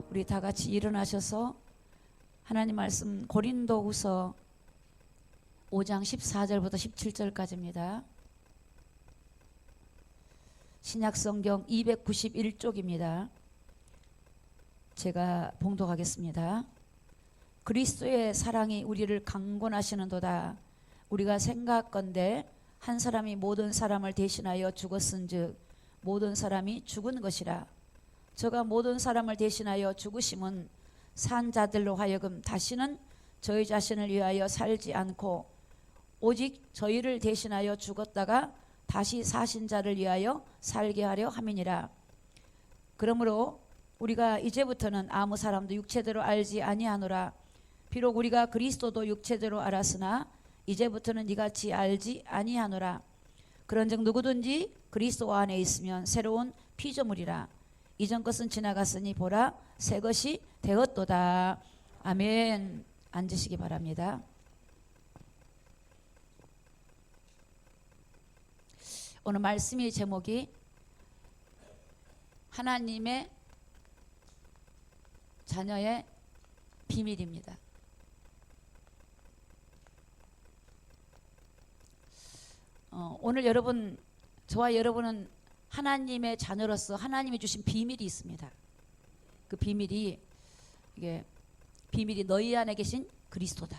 우리 다 같이 일어나셔서 하나님 말씀 고린도후서 5장 14절부터 17절까지입니다. 신약성경 291쪽입니다. 제가 봉독하겠습니다. 그리스도의 사랑이 우리를 강권하시는도다. 우리가 생각건대 한 사람이 모든 사람을 대신하여 죽었은즉 모든 사람이 죽은 것이라. 저가 모든 사람을 대신하여 죽으심은 산 자들로 하여금 다시는 저희 자신을 위하여 살지 않고 오직 저희를 대신하여 죽었다가 다시 사신 자를 위하여 살게 하려 함이니라. 그러므로 우리가 이제부터는 아무 사람도 육체대로 알지 아니하노라. 비록 우리가 그리스도도 육체대로 알았으나 이제부터는 이같이 알지 아니하노라. 그런즉 누구든지 그리스도 안에 있으면 새로운 피조물이라. 이전 것은 지나갔으니 보라 새 것이 되었도다. 아멘. 앉으시기 바랍니다. 오늘 말씀의 제목이 하나님의 자녀의 비밀입니다. 오늘 여러분, 저와 여러분은 하나님의 자녀로서 하나님이 주신 비밀이 있습니다. 그 비밀이 너희 안에 계신 그리스도다.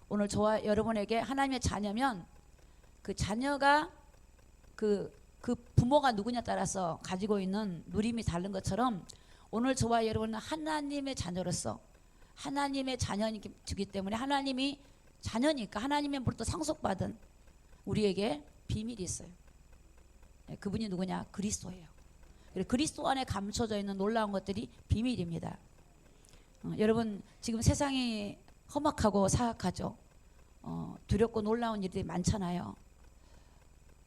오늘 저와 여러분에게 하나님의 자녀면 그 자녀가 그 부모가 누구냐에 따라서 가지고 있는 누림이 다른 것처럼 오늘 저와 여러분은 하나님의 자녀로서 하나님의 자녀이기 때문에 하나님이 자녀니까 하나님으로부터 상속받은 우리에게 비밀이 있어요. 그분이 누구냐? 그리스도예요. 그리스도 안에 감춰져 있는 놀라운 것들이 비밀입니다. 여러분 지금 세상이 험악하고 사악하죠. 두렵고 놀라운 일들이 많잖아요.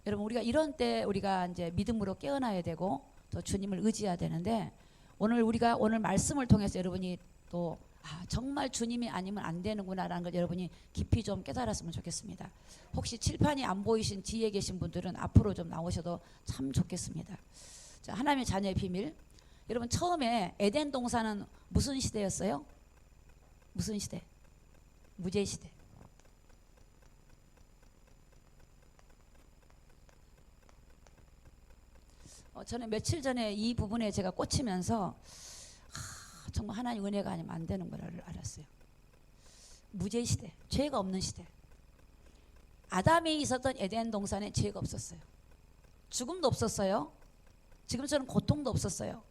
여러분 우리가 이런 때 우리가 이제 믿음으로 깨어나야 되고 또 주님을 의지해야 되는데 우리가 오늘 말씀을 통해서 여러분이 또 정말 주님이 아니면 안 되는구나라는 걸 여러분이 깊이 좀 깨달았으면 좋겠습니다. 혹시 칠판이 안 보이신 뒤에 계신 분들은 앞으로 좀 나오셔도 참 좋겠습니다. 자, 하나님의 자녀의 비밀. 여러분 처음에 에덴 동산은 무슨 시대였어요? 무슨 시대? 무죄 시대. 저는 며칠 전에 이 부분에 제가 꽂히면서 정말 하나님 은혜가 아니면 안 되는 걸 알았어요. 무죄 시대, 죄가 없는 시대. 아담이 있었던 에덴 동산에 죄가 없었어요. 죽음도 없었어요. 지금처럼 고통도 없었어요.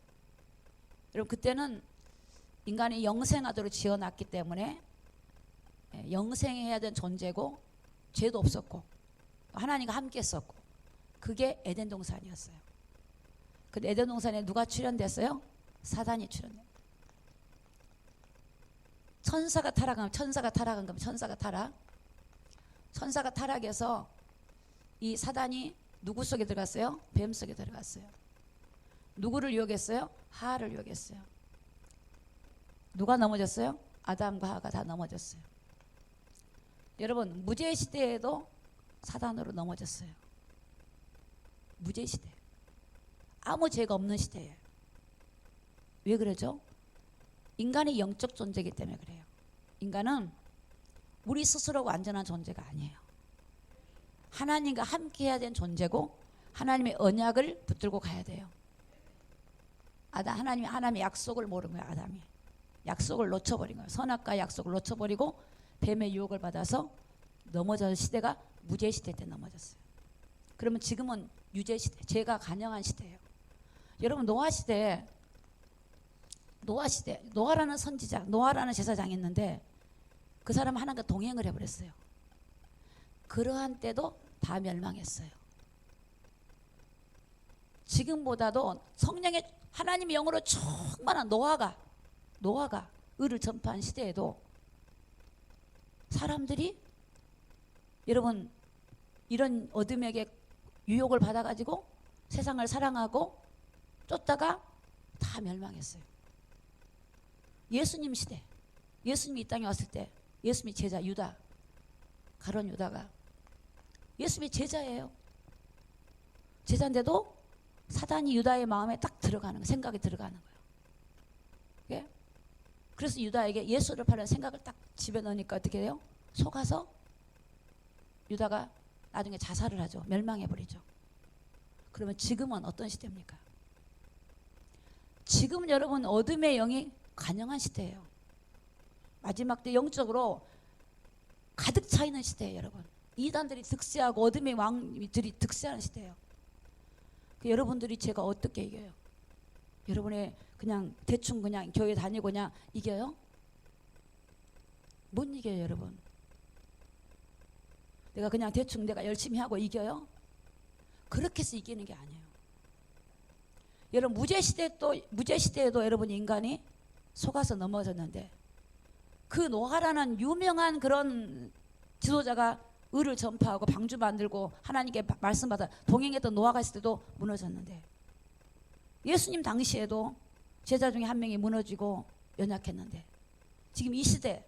여러분 그때는 인간이 영생하도록 지어놨기 때문에 영생해야 되는 존재고 죄도 없었고 하나님과 함께 했었고 그게 에덴 동산이었어요. 근데 에덴 동산에 누가 출현됐어요? 사단이 출현됐어요. 천사가 타락한 거면 천사가 타락해서 이 사단이 누구 속에 들어갔어요? 뱀 속에 들어갔어요. 누구를 유혹했어요? 하와를 유혹했어요. 누가 넘어졌어요? 아담과 하와가 다 넘어졌어요. 여러분 무죄 시대에도 사단으로 넘어졌어요. 무죄 시대. 아무 죄가 없는 시대예요. 왜 그러죠? 인간이 영적 존재이기 때문에 그래요. 인간은 우리 스스로가 완전한 존재가 아니에요. 하나님과 함께 해야 되는 존재고 하나님의 언약을 붙들고 가야 돼요. 하나님의 약속을 모르는 거예요. 아담이 약속을 놓쳐버린 거예요. 선악과 약속을 놓쳐버리고 뱀의 유혹을 받아서 넘어진 시대가 무죄 시대 때 넘어졌어요. 그러면 지금은 유죄 시대, 죄가 간영한 시대예요. 여러분 노아 시대, 노아라는 선지자, 노아라는 제사장이 있는데 그 사람 하나님과 동행을 해버렸어요. 그러한 때도 다 멸망했어요. 지금보다도 성령의 하나님의 영으로 충만한 노아가 의를 전파한 시대에도 사람들이 여러분 이런 어둠에게 유혹을 받아가지고 세상을 사랑하고 쫓다가 다 멸망했어요. 예수님 시대, 예수님이 이 땅에 왔을 때 예수님이 제자 유다, 가룟 유다가 예수님이 제자예요. 제자인데도 사단이 유다의 마음에 딱 들어가는 거예요. 생각이 들어가는 거예요. 그게? 그래서 유다에게 예수를 팔는 생각을 딱 집어넣으니까 어떻게 돼요? 속아서 유다가 나중에 자살을 하죠. 멸망해버리죠. 그러면 지금은 어떤 시대입니까? 지금 여러분 어둠의 영이 관영한 시대예요. 마지막 때 영적으로 가득 차 있는 시대예요, 여러분. 이단들이 득세하고 어둠의 왕들이 득세하는 시대예요. 여러분들이 제가 어떻게 이겨요? 여러분의 그냥 대충 그냥 교회 다니고 그냥 이겨요? 못 이겨요, 여러분. 내가 그냥 대충 내가 열심히 하고 이겨요? 그렇게 해서 이기는 게 아니에요. 여러분 무제시대에도 여러분 인간이 속아서 넘어졌는데 그 노아라는 유명한 그런 지도자가 의를 전파하고 방주 만들고 하나님께 말씀 받아 동행했던 노아가 있을 때도 무너졌는데 예수님 당시에도 제자 중에 한 명이 무너지고 연약했는데 지금 이 시대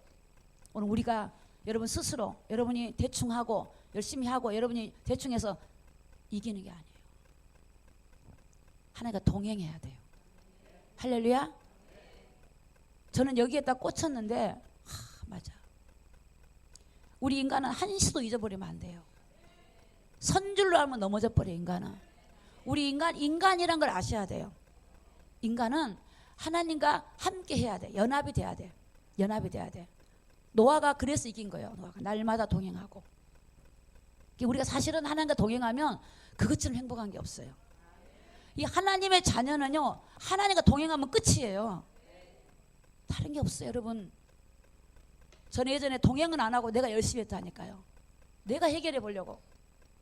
오늘 우리가 여러분 스스로 여러분이 대충 하고 열심히 하고 여러분이 대충 해서 이기는 게 아니에요. 하나님과 동행해야 돼요. 할렐루야. 저는 여기에다 꽂혔는데 맞아. 우리 인간은 한시도 잊어버리면 안 돼요. 선줄로 하면 넘어져 버려 인간은. 우리 인간이란 걸 아셔야 돼요. 인간은 하나님과 함께 해야 돼. 연합이 돼야 돼. 연합이 돼야 돼. 노아가 그래서 이긴 거예요. 노아가 날마다 동행하고. 우리가 사실은 하나님과 동행하면 그것처럼 행복한 게 없어요. 이 하나님의 자녀는요, 하나님과 동행하면 끝이에요. 다른 게 없어요, 여러분. 저는 예전에 동행은 안 하고 내가 열심히 했다니까요. 내가 해결해 보려고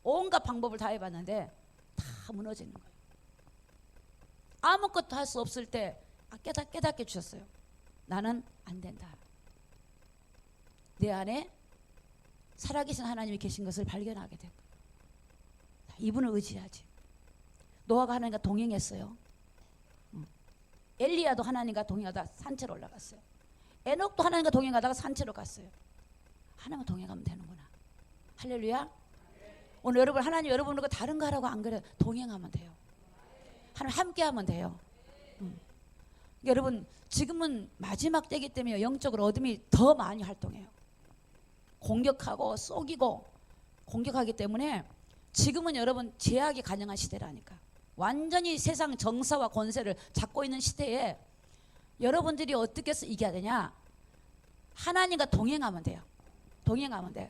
온갖 방법을 다 해봤는데 다 무너지는 거예요. 아무것도 할 수 없을 때 깨닫게 주셨어요. 나는 안 된다. 내 안에 살아계신 하나님이 계신 것을 발견하게 된 거예요. 이분을 의지하지. 노아가 하나님과 동행했어요. 엘리야도 하나님과 동행하다 산채로 올라갔어요. 에녹도 하나님과 동행하다가 산채로 갔어요. 하나님과 동행하면 되는구나. 할렐루야. 오늘 여러분 하나님 여러분과 다른 거 하라고 안 그래요. 동행하면 돼요. 하나님 함께 하면 돼요. 여러분 지금은 마지막 때이기 때문에 영적으로 어둠이 더 많이 활동해요. 공격하고 쏘기고 공격하기 때문에 지금은 여러분 제약이 가능한 시대라니까. 완전히 세상 정사와 권세를 잡고 있는 시대에 여러분들이 어떻게 해서 이겨야 되냐? 하나님과 동행하면 돼요. 동행하면 돼.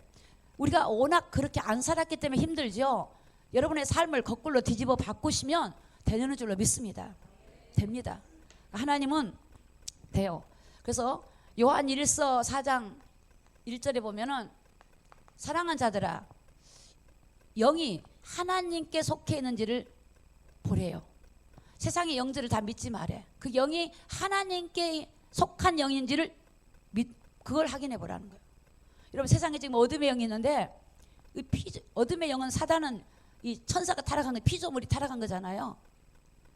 우리가 워낙 그렇게 안 살았기 때문에 힘들죠. 여러분의 삶을 거꾸로 뒤집어 바꾸시면 되는 줄로 믿습니다. 됩니다. 하나님은 돼요. 그래서 요한 1서 4장 1절에 보면은 사랑하는 자들아 영이 하나님께 속해 있는지를 보래요. 세상의 영들을 다 믿지 말해. 그 영이 하나님께 속한 영인지를 그걸 확인해 보라는 거예요. 여러분 세상에 지금 어둠의 영이 있는데 어둠의 영은 사단은 이 천사가 타락한 거 피조물이 타락한 거잖아요.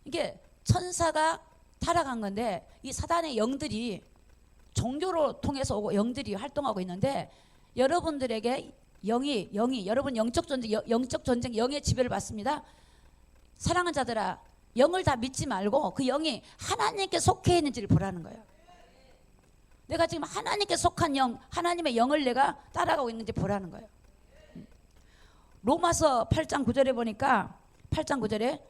이게 천사가 타락한 건데 이 사단의 영들이 종교로 통해서 오고 영들이 활동하고 있는데 여러분들에게 영이 여러분 영적 전쟁 영의 지배를 받습니다. 사랑하는 자들아 영을 다 믿지 말고 그 영이 하나님께 속해 있는지를 보라는 거예요. 내가 지금 하나님께 속한 영 하나님의 영을 내가 따라가고 있는지 보라는 거예요. 로마서 8장 9절에 보니까 8장 9절에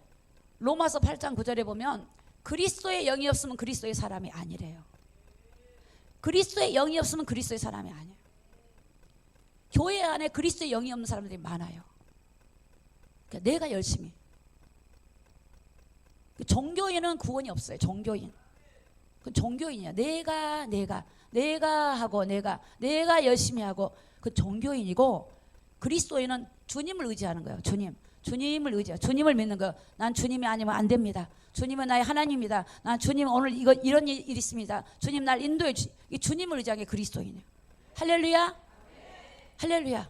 로마서 8장 9절에 보면 그리스도의 영이 없으면 그리스도의 사람이 아니래요. 그리스도의 영이 없으면 그리스도의 사람이 아니에요. 교회 안에 그리스도의 영이 없는 사람들이 많아요. 그러니까 내가 열심히. 종교인은 구원이 없어요. 종교인. 그 종교인이야. 내가 하고 내가 열심히 하고 그 종교인이고 그리스도인은 주님을 의지하는 거예요. 주님을 의지해. 주님을 믿는 거예요. 난 주님이 아니면 안 됩니다. 주님은 나의 하나님입니다. 난 주님 오늘 이런 일 있습니다. 주님 날 인도해 주시. 이 주님을 의지하는 게 그리스도인이에요. 할렐루야. 할렐루야.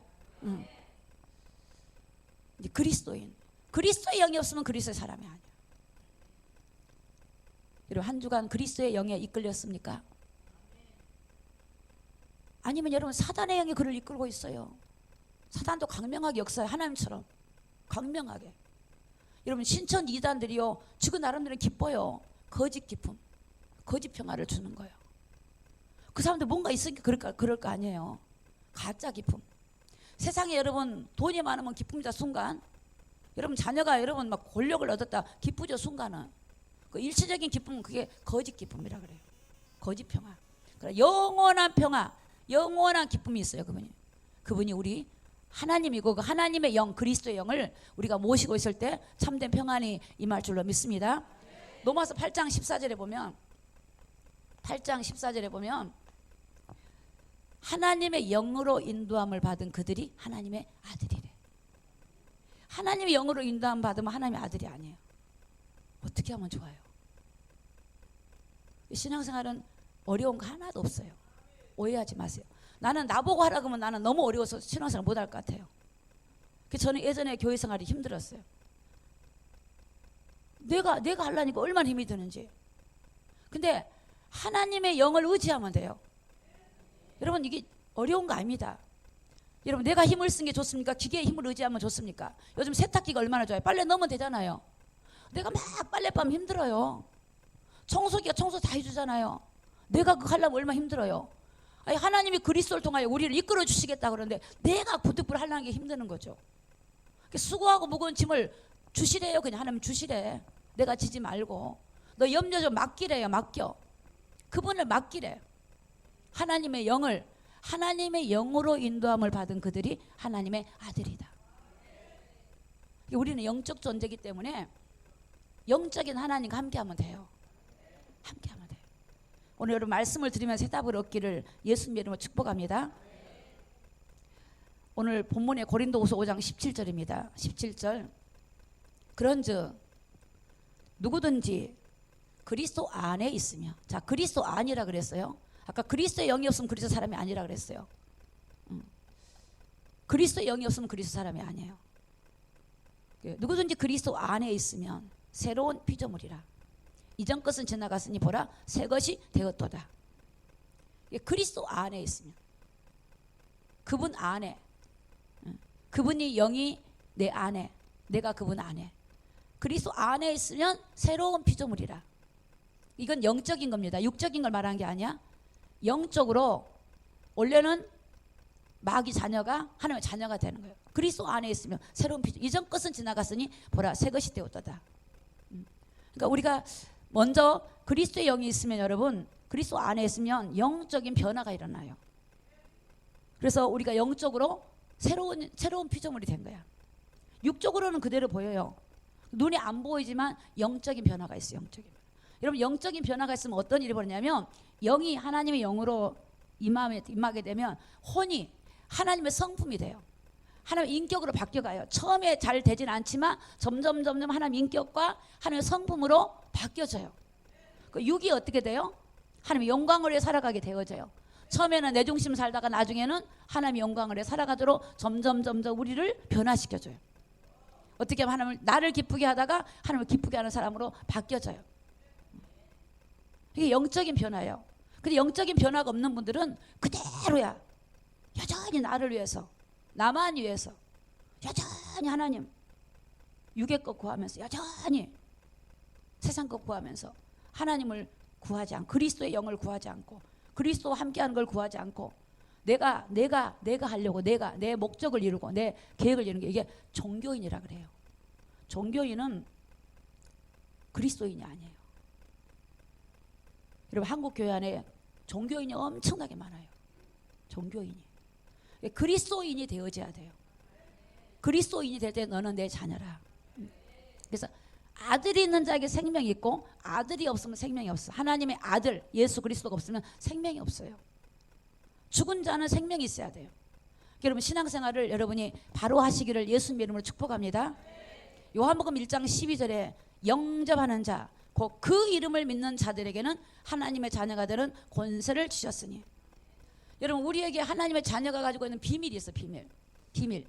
이제 그리스도인. 그리스도의 영이 없으면 그리스도의 사람이 아니에요. 여러분 한 주간 그리스도의 영에 이끌렸습니까? 아니면 여러분 사단의 영이 그를 이끌고 있어요. 사단도 강명하게 역사해. 하나님처럼 강명하게. 여러분 신천 이단들이요 지금 나름대로 기뻐요. 거짓 기쁨. 거짓 평화를 주는 거예요. 그 사람들 뭔가 있으니까 그럴 거 아니에요. 가짜 기쁨. 세상에 여러분 돈이 많으면 기쁩니다. 순간. 여러분 자녀가 여러분 막 권력을 얻었다 기쁘죠. 순간은. 그 일시적인 기쁨은 그게 거짓 기쁨이라 그래요. 거짓 평화. 그러니까 영원한 평화, 영원한 기쁨이 있어요. 그분이 우리 하나님이고 그 하나님의 영, 그리스도의 영을 우리가 모시고 있을 때 참된 평안이 임할 줄로 믿습니다. 로마서 8장 14절에 보면 하나님의 영으로 인도함을 받은 그들이 하나님의 아들이래. 하나님의 영으로 인도함 받으면 하나님의 아들이 아니에요. 어떻게 하면 좋아요? 신앙생활은 어려운 거 하나도 없어요. 오해하지 마세요. 나는 나보고 하라 그러면 나는 너무 어려워서 신앙생활 못할 것 같아요. 그래서 저는 예전에 교회 생활이 힘들었어요. 내가 하려니까 얼마나 힘이 드는지. 근데 하나님의 영을 의지하면 돼요. 여러분 이게 어려운 거 아닙니다. 여러분 내가 힘을 쓰는 게 좋습니까? 기계의 힘을 의지하면 좋습니까? 요즘 세탁기가 얼마나 좋아요. 빨래 넣으면 되잖아요. 내가 막 빨래 빠면 힘들어요. 청소기가 청소 다 해주잖아요. 내가 그거 하려면 얼마나 힘들어요. 아니 하나님이 그리스도를 통하여 우리를 이끌어 주시겠다 그러는데 내가 부득불 하려는 게 힘드는 거죠. 수고하고 무거운 짐을 주시래요. 그냥 하나님 주시래. 내가 지지 말고 너 염려 좀 맡기래요. 맡겨. 그분을 맡기래. 하나님의 영으로 인도함을 받은 그들이 하나님의 아들이다. 우리는 영적 존재이기 때문에 영적인 하나님과 함께하면 돼요. 함께하면 돼요. 오늘 여러분 말씀을 들으면서 해답을 얻기를 예수님의 이름으로 축복합니다. 오늘 본문의 고린도후서 5장 17절입니다. 17절. 그런즉 누구든지 그리스도 안에 있으며, 자 그리스도 안이라 그랬어요. 아까 그리스도의 영이 없으면 그리스도 사람이 아니라 그랬어요. 그리스도의 영이 없으면 그리스도 사람이 아니에요. 누구든지 그리스도 안에 있으면 새로운 피조물이라. 이전 것은 지나갔으니 보라 새 것이 되었도다. 그리스도 안에 있으면, 그분 안에, 그분이 영이 내 안에, 내가 그분 안에, 그리스도 안에 있으면 새로운 피조물이라. 이건 영적인 겁니다. 육적인 걸 말한 게 아니야. 영적으로 원래는 마귀 자녀가 하나님의 자녀가 되는 거예요. 그리스도 안에 있으면 새로운 피조. 이전 것은 지나갔으니 보라 새 것이 되었도다. 그러니까 우리가 먼저 그리스도의 영이 있으면, 여러분 그리스도 안에 있으면 영적인 변화가 일어나요. 그래서 우리가 영적으로 새로운 피조물이 된 거야. 육적으로는 그대로 보여요. 눈이 안 보이지만 영적인 변화가 있어요. 영적인. 여러분 영적인 변화가 있으면 어떤 일이 벌어지냐면, 영이 하나님의 영으로 임하게 되면 혼이 하나님의 성품이 돼요. 하나님의 인격으로 바뀌어가요. 처음에 잘 되진 않지만 점점 하나님 인격과 하나님의 성품으로 바뀌어져요. 그 육이 어떻게 돼요? 하나님의 영광을 위해 살아가게 되어져요. 처음에는 내 중심 살다가 나중에는 하나님의 영광을 위해 살아가도록 점점 우리를 변화시켜줘요. 어떻게 하면 하나님을, 나를 기쁘게 하다가 하나님을 기쁘게 하는 사람으로 바뀌어져요. 이게 영적인 변화예요. 근데 영적인 변화가 없는 분들은 그대로야. 여전히 나를 위해서, 나만 위해서, 여전히 하나님 육의 것 구하면서, 여전히 세상 것 구하면서 하나님을 구하지 않고, 그리스도의 영을 구하지 않고, 그리스도와 함께하는 걸 구하지 않고, 내가 하려고, 내 목적을 이루고 내 계획을 이루는 게, 이게 종교인이라 그래요. 종교인은 그리스도인이 아니에요. 여러분 한국 교회 안에 종교인이 엄청나게 많아요. 종교인이. 그리스도인이 되어져야 돼요. 그리스도인이 될 때 너는 내 자녀라. 그래서 아들이 있는 자에게 생명이 있고 아들이 없으면 생명이 없어. 하나님의 아들 예수 그리스도가 없으면 생명이 없어요. 죽은 자는 생명이 있어야 돼요. 여러분 신앙생활을 여러분이 바로 하시기를 예수님의 이름으로 축복합니다. 요한복음 1장 12절에 영접하는 자, 곧 그 이름을 믿는 자들에게는 하나님의 자녀가 되는 권세를 주셨으니. 여러분 우리에게 하나님의 자녀가 가지고 있는 비밀이 있어. 비밀.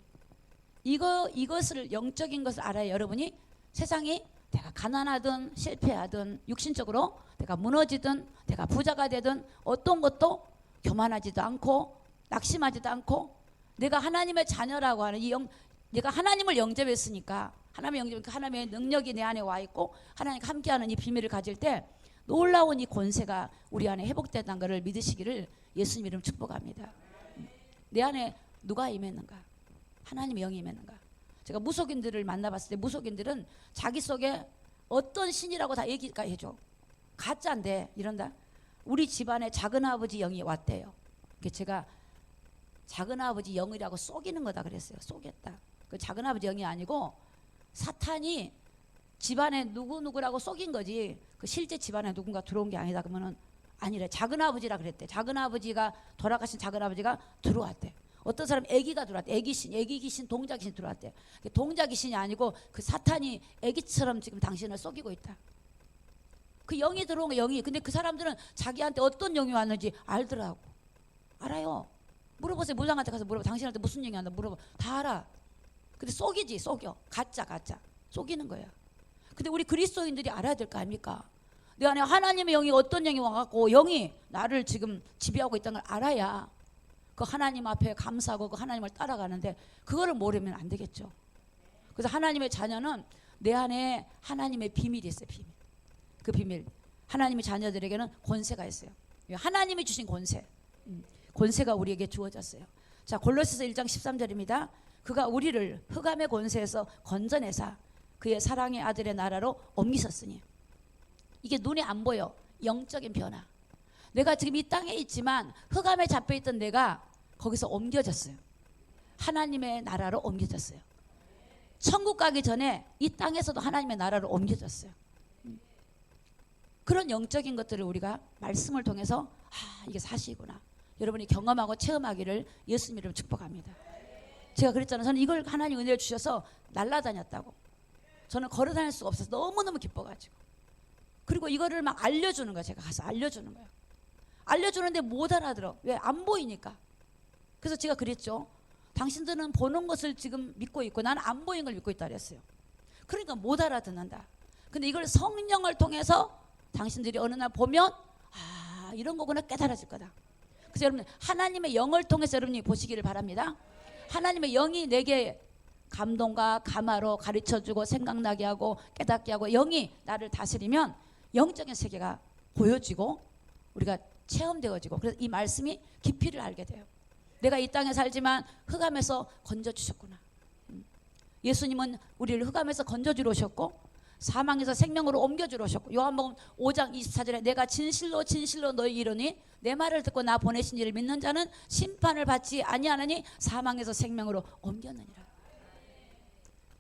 이것을, 영적인 것을 알아야 여러분이 세상이 내가 가난하든 실패하든 육신적으로 내가 무너지든 내가 부자가 되든 어떤 것도 교만하지도 않고 낙심하지도 않고, 내가 하나님의 자녀라고 하는 내가 하나님을 영접했으니까, 하나님의 능력이 내 안에 와 있고 하나님과 함께하는 이 비밀을 가질 때 놀라운 이 권세가 우리 안에 회복된다는 것을 믿으시기를 예수님 이름 축복합니다. 내 안에 누가 임했는가? 하나님의 영이 임했는가? 제가 무속인들을 만나봤을 때 무속인들은 자기 속에 어떤 신이라고 다 얘기가 해줘. 가짜인데 이런다. 우리 집안에 작은아버지 영이 왔대요. 제가 작은아버지 영이라고 속이는 거다 그랬어요. 속였다. 그 작은아버지 영이 아니고 사탄이 집안에 누구누구라고 속인 거지 그 실제 집안에 누군가 들어온 게 아니다. 그러면은 아니래. 작은아버지라 그랬대. 작은아버지가 돌아가신 작은아버지가 들어왔대. 어떤 사람 애기가 들어왔대. 애기 귀신, 동자 귀신 들어왔대. 동자 귀신이 아니고 그 사탄이 애기처럼 지금 당신을 속이고 있다. 그 영이 들어온 거 영이. 근데 그 사람들은 자기한테 어떤 영이 왔는지 알더라고. 알아요. 물어보세요. 무당한테 가서 물어봐. 당신한테 무슨 영이 왔나 물어봐. 다 알아. 근데 속이지. 속여. 가짜. 속이는 거야. 근데 우리 그리스도인들이 알아야 될 거 아닙니까? 내 안에 하나님의 영이 어떤 영이 와갖고 영이 나를 지금 지배하고 있다는 걸 알아야 그 하나님 앞에 감사하고 그 하나님을 따라가는데 그거를 모르면 안 되겠죠. 그래서 하나님의 자녀는 내 안에 하나님의 비밀이 있어요. 비밀. 그 비밀. 하나님의 자녀들에게는 권세가 있어요. 하나님이 주신 권세. 권세가 우리에게 주어졌어요. 자, 골로새서 1장 13절입니다. 그가 우리를 흑암의 권세에서 건져내사 그의 사랑의 아들의 나라로 옮기셨으니. 이게 눈에 안 보여. 영적인 변화. 내가 지금 이 땅에 있지만 흑암에 잡혀있던 내가 거기서 옮겨졌어요. 하나님의 나라로 옮겨졌어요. 천국 가기 전에 이 땅에서도 하나님의 나라로 옮겨졌어요. 그런 영적인 것들을 우리가 말씀을 통해서 이게 사실이구나. 여러분이 경험하고 체험하기를 예수님 이름으로 축복합니다. 제가 그랬잖아요. 저는 이걸 하나님 은혜를 주셔서 날아다녔다고. 저는 걸어 다닐 수가 없어서 너무너무 기뻐가지고. 그리고 이거를 막 알려주는 거예요. 제가 가서 알려주는 거예요. 알려주는데 못 알아들어. 왜? 안 보이니까. 그래서 제가 그랬죠. 당신들은 보는 것을 지금 믿고 있고 나는 안 보이는 걸 믿고 있다 그랬어요. 그러니까 못 알아듣는다. 근데 이걸 성령을 통해서 당신들이 어느 날 보면 이런 거구나 깨달아질 거다. 그래서 여러분 하나님의 영을 통해서 여러분이 보시기를 바랍니다. 하나님의 영이 내게 감동과 감화로 가르쳐주고 생각나게 하고 깨닫게 하고 영이 나를 다스리면 영적인 세계가 보여지고 우리가 체험되어지고 그래서 이 말씀이 깊이를 알게 돼요. 내가 이 땅에 살지만 흑암에서 건져주셨구나. 예수님은 우리를 흑암에서 건져주러 오셨고 사망에서 생명으로 옮겨주러 오셨고 요한복음 5장 24절에 내가 진실로 너희 이르니 내 말을 듣고 나 보내신 이를 믿는 자는 심판을 받지 아니하느니 사망에서 생명으로 옮겼느니라.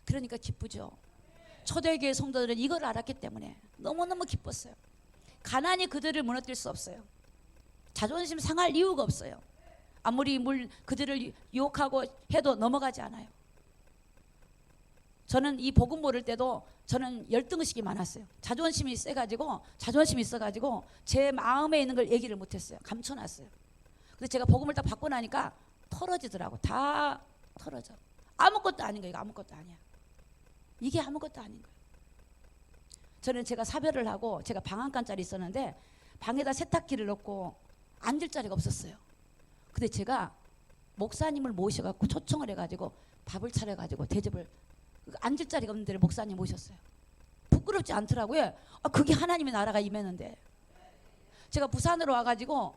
그러니까 기쁘죠. 초대교회 성도들은 이걸 알았기 때문에 너무너무 기뻤어요. 가난이 그들을 무너뜨릴 수 없어요. 자존심 상할 이유가 없어요. 아무리 그들을 유혹하고 해도 넘어가지 않아요. 저는 이 복음 모를 때도 저는 열등의식이 많았어요. 자존심이 있어가지고 제 마음에 있는 걸 얘기를 못했어요. 감춰놨어요. 근데 제가 복음을 딱 받고 나니까 털어지더라고. 다 털어져. 아무것도 아닌 거예요. 아무것도 아니야. 이게 아무것도 아닌 거예요. 저는 제가 사별을 하고 제가 방 한 칸짜리 있었는데 방에다 세탁기를 넣고 앉을 자리가 없었어요. 근데 제가 목사님을 모셔갖고 초청을 해가지고 밥을 차려가지고 대접을 앉을 자리가 없는 데를 목사님 모셨어요. 부끄럽지 않더라고요. 그게 하나님의 나라가 임했는데. 제가 부산으로 와가지고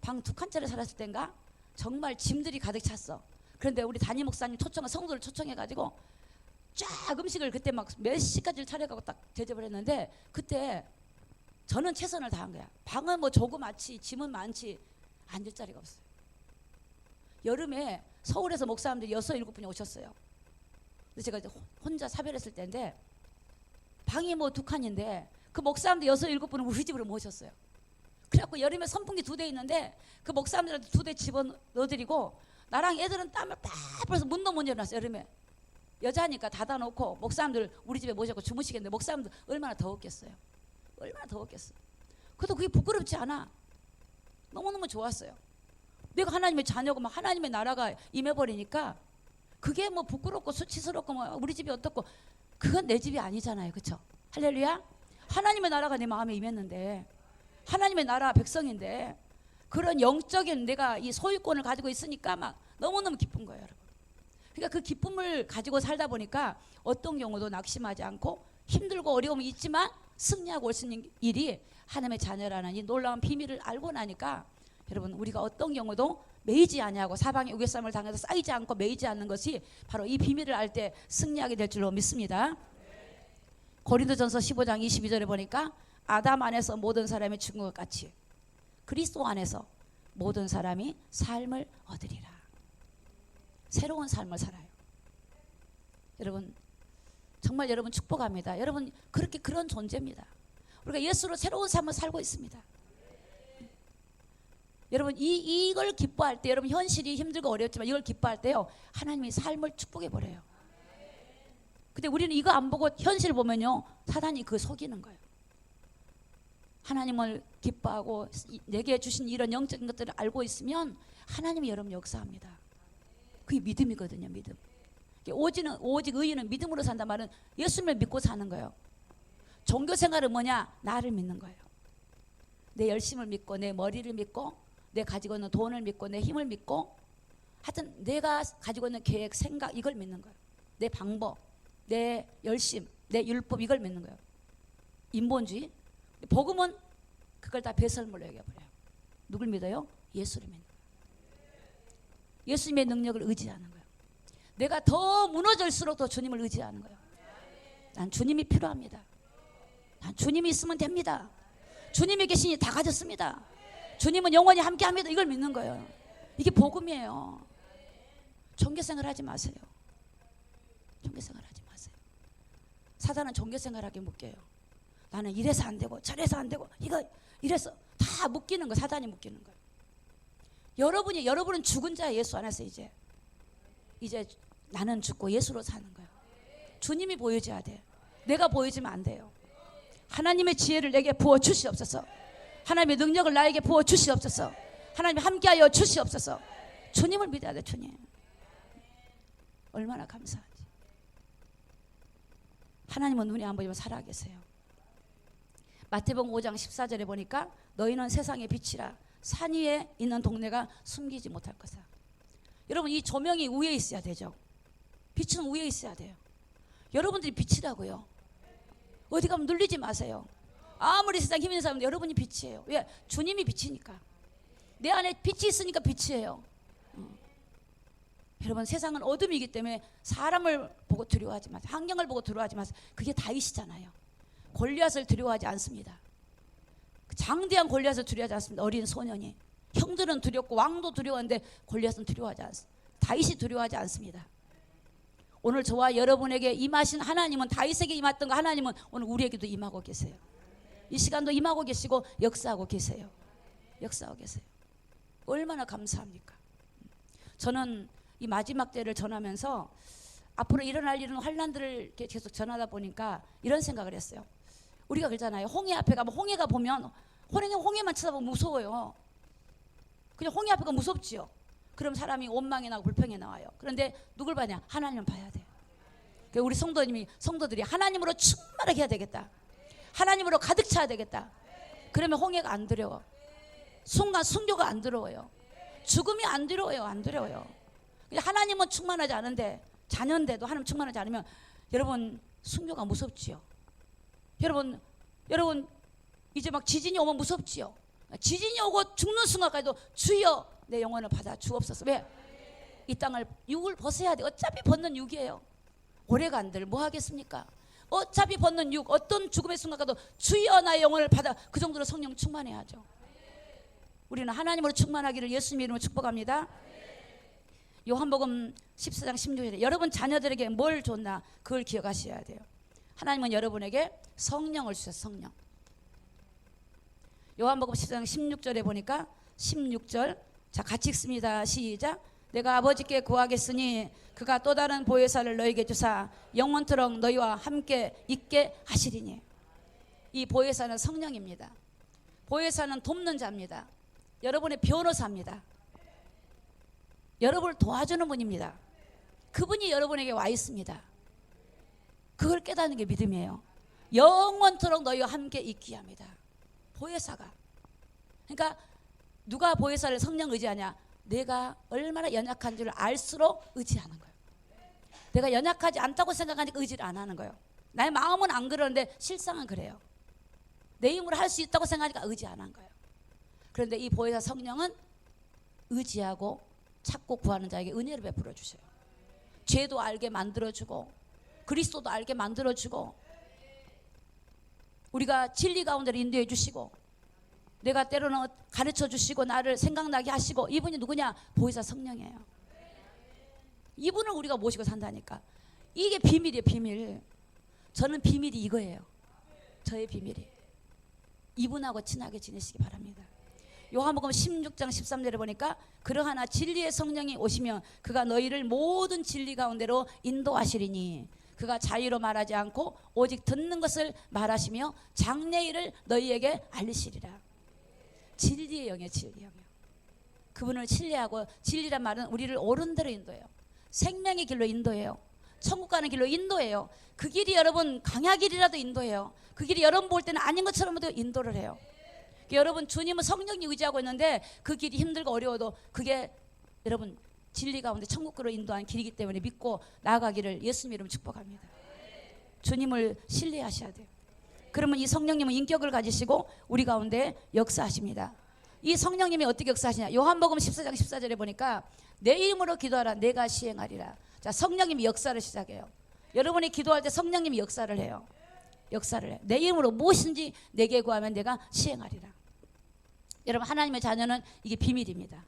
방 2칸짜리 살았을 땐가 정말 짐들이 가득 찼어. 그런데 우리 담임 목사님 성도를 초청해가지고 쫙 음식을 그때 막 몇 시까지 차려가고 딱 대접을 했는데 그때 저는 최선을 다한 거야. 방은 뭐 조그맣지 짐은 많지 앉을 자리가 없어요. 여름에 서울에서 목사님들이 6, 7분이 오셨어요. 근데 제가 이제 혼자 사별했을 때인데 방이 뭐 2칸인데 그 목사님들 6, 7분을 우리 집으로 모셨어요. 그래갖고 여름에 선풍기 2대 있는데 그 목사님들한테 2대 집어넣어드리고 나랑 애들은 땀을 빡 문도 못 열어놨어요. 여름에 여자니까 닫아놓고 목사님들 우리 집에 모셔고 주무시겠는데 목사님들 얼마나 더웠겠어요. 얼마나 더웠겠어요. 그래도 그게 부끄럽지 않아. 너무너무 좋았어요. 내가 하나님의 자녀고 막 하나님의 나라가 임해버리니까 그게 뭐 부끄럽고 수치스럽고 뭐 우리 집이 어떻고 그건 내 집이 아니잖아요. 그렇죠? 할렐루야. 하나님의 나라가 내 마음에 임했는데 하나님의 나라 백성인데 그런 영적인 내가 이 소유권을 가지고 있으니까 막 너무너무 기쁜 거예요. 여러분. 그러니까 그 기쁨을 가지고 살다 보니까 어떤 경우도 낙심하지 않고 힘들고 어려움이 있지만 승리하고 올 수 있는 일이 하나님의 자녀라는 이 놀라운 비밀을 알고 나니까 여러분 우리가 어떤 경우도 매이지 아니하고 사방의 우겨쌈을 당해서 쌓이지 않고 매이지 않는 것이 바로 이 비밀을 알 때 승리하게 될 줄로 믿습니다. 고린도전서 15장 22절에 보니까 아담 안에서 모든 사람이 죽은 것 같이 그리스도 안에서 모든 사람이 삶을 얻으리라. 새로운 삶을 살아요. 여러분 정말 여러분 축복합니다. 여러분 그렇게 그런 존재입니다. 우리가 예수로 새로운 삶을 살고 있습니다. 여러분 이걸 기뻐할 때 여러분 현실이 힘들고 어렵지만 이걸 기뻐할 때요 하나님이 삶을 축복해 버려요. 근데 우리는 이거 안 보고 현실 보면요 사단이 그 속이는 거예요. 하나님을 기뻐하고 내게 주신 이런 영적인 것들을 알고 있으면 하나님이 여러분 역사합니다. 그게 믿음이거든요. 믿음. 오직 의인은 믿음으로 산단 말은 예수님을 믿고 사는 거예요. 종교 생활은 뭐냐? 나를 믿는 거예요. 내 열심을 믿고 내 머리를 믿고 내 가지고 있는 돈을 믿고 내 힘을 믿고 하여튼 내가 가지고 있는 계획, 생각 이걸 믿는 거예요. 내 방법, 내 열심, 내 율법 이걸 믿는 거예요. 인본주의. 복음은 그걸 다 배설물로 여겨버려요. 누굴 믿어요? 예수를 믿는 거예요. 예수님의 능력을 의지하는 거예요. 내가 더 무너질수록 더 주님을 의지하는 거예요. 난 주님이 필요합니다. 난 주님이 있으면 됩니다. 주님이 계시니 다 가졌습니다. 주님은 영원히 함께합니다. 이걸 믿는 거예요. 이게 복음이에요. 종교생활 하지 마세요. 종교생활 하지 마세요. 사단은 종교생활하게 묶여요. 나는 이래서 안 되고 저래서 안 되고 이거 이래서 다 묶이는 거. 사단이 묶이는 거예요. 여러분은 죽은 자 예수 안에서 이제 나는 죽고 예수로 사는 거예요. 주님이 보여줘야 돼. 내가 보여주면 안 돼요. 하나님의 지혜를 내게 부어 주시옵소서. 하나님의 능력을 나에게 부어 주시옵소서. 하나님 함께하여 주시옵소서. 주님을 믿어야 돼. 주님 얼마나 감사하지. 하나님은 눈이 안 보이면 살아계세요. 마태복음 5장 14절에 보니까 너희는 세상의 빛이라 산 위에 있는 동네가 숨기지 못할 것이다. 여러분 이 조명이 위에 있어야 되죠. 빛은 위에 있어야 돼요. 여러분들이 빛이라고요. 어디 가면 눌리지 마세요. 아무리 세상 힘 있는 사람도 여러분이 빛이에요. 왜? 주님이 빛이니까. 내 안에 빛이 있으니까 빛이에요. 여러분 세상은 어둠이기 때문에 사람을 보고 두려워하지 마세요. 환경을 보고 두려워하지 마세요. 그게 다윗이잖아요. 골리앗을 두려워하지 않습니다. 장대한 골리앗을 두려워하지 않습니다. 어린 소년이. 형들은 두렵고 왕도 두려워하는데 골리앗은 두려워하지 않습니다. 다윗이 두려워하지 않습니다. 오늘 저와 여러분에게 임하신 하나님은 다윗에게 임했던 거 하나님은 오늘 우리에게도 임하고 계세요. 이 시간도 임하고 계시고 역사하고 계세요. 역사하고 계세요. 얼마나 감사합니까? 저는 이 마지막 때를 전하면서 앞으로 일어날 일은 환난들을 계속 전하다 보니까 이런 생각을 했어요. 우리가 그러잖아요. 홍해 앞에 가면 홍해가 보면 홍해만 쳐다보면 무서워요. 그냥 홍해 앞에가 무섭지요. 그럼 사람이 원망이 나고 불평이 나와요. 그런데 누굴 봐냐? 하나님을 봐야 돼요. 우리 성도들이 하나님으로 충만하게 해야 되겠다. 하나님으로 가득 차야 되겠다. 그러면 홍해가 안 두려워. 순간 순교가 안 두려워요. 죽음이 안 두려워요. 안 두려워요. 하나님은 충만하지 않은데 자녀인데도 하나님 충만하지 않으면 여러분 순교가 무섭지요. 여러분 이제 막 지진이 오면 무섭지요. 지진이 오고 죽는 순간까지도 주여 내 영혼을 받아 주옵소서. 왜? 이 땅을 육을 벗어야 돼. 어차피 벗는 육이에요. 오래간들 뭐 하겠습니까? 어차피 벗는 육 어떤 죽음의 순간까지도 주여 나의 영혼을 받아. 그 정도로 성령 충만해야죠. 우리는 하나님으로 충만하기를 예수님 이름으로 축복합니다. 요한복음 14장 16절에 여러분 자녀들에게 뭘 줬나 그걸 기억하셔야 돼요. 하나님은 여러분에게 성령을 주셨어요. 성령. 요한복음 14장 16절에 보니까 16절 자 같이 읽습니다. 시작. 내가 아버지께 구하겠으니 그가 또 다른 보혜사를 너희에게 주사 영원토록 너희와 함께 있게 하시리니. 이 보혜사는 성령입니다. 보혜사는 돕는 자입니다. 여러분의 변호사입니다. 여러분을 도와주는 분입니다. 그분이 여러분에게 와 있습니다. 그걸 깨닫는 게 믿음이에요. 영원토록 너희와 함께 있게 합니다. 보혜사가. 그러니까 누가 보혜사를 성령 의지하냐? 내가 얼마나 연약한 줄 알수록 의지하는 거예요. 내가 연약하지 않다고 생각하니까 의지를 안 하는 거예요. 나의 마음은 안 그러는데 실상은 그래요. 내 힘으로 할 수 있다고 생각하니까 의지 안 한 거예요. 그런데 이 보혜사 성령은 의지하고 찾고 구하는 자에게 은혜를 베풀어 주셔요. 죄도 알게 만들어주고 그리스도도 알게 만들어주고 우리가 진리 가운데로 인도해 주시고 내가 때로는 가르쳐 주시고 나를 생각나게 하시고 이분이 누구냐? 보혜사 성령이에요. 이분을 우리가 모시고 산다니까. 이게 비밀이에요. 비밀. 저는 비밀이 이거예요. 저의 비밀이 이분하고 친하게 지내시기 바랍니다. 요한복음 16장 13절에 보니까 그러하나 진리의 성령이 오시면 그가 너희를 모든 진리 가운데로 인도하시리니 그가 자유로 말하지 않고 오직 듣는 것을 말하시며 장래일을 너희에게 알리시리라. 진리의 영이에요. 진리의 영이에요. 그분을 신뢰하고 진리란 말은 우리를 옳은 대로 인도해요. 생명의 길로 인도해요. 천국 가는 길로 인도해요. 그 길이 여러분 강야길이라도 인도해요. 그 길이 여러분 볼 때는 아닌 것처럼도 인도를 해요. 여러분 주님은 성령이 의지하고 있는데 그 길이 힘들고 어려워도 그게 여러분 진리 가운데 천국으로 인도하는 길이기 때문에 믿고 나아가기를 예수님 이름으로 축복합니다. 주님을 신뢰하셔야 돼요. 그러면 이 성령님은 인격을 가지시고 우리 가운데 역사하십니다. 이 성령님이 어떻게 역사하시냐? 요한복음 14장 14절에 보니까 내 이름으로 기도하라 내가 시행하리라. 자, 성령님이 역사를 시작해요. 여러분이 기도할 때 성령님이 역사를 해요. 역사를 해. 내 이름으로 무엇인지 내게 구하면 내가 시행하리라. 여러분 하나님의 자녀는 이게 비밀입니다.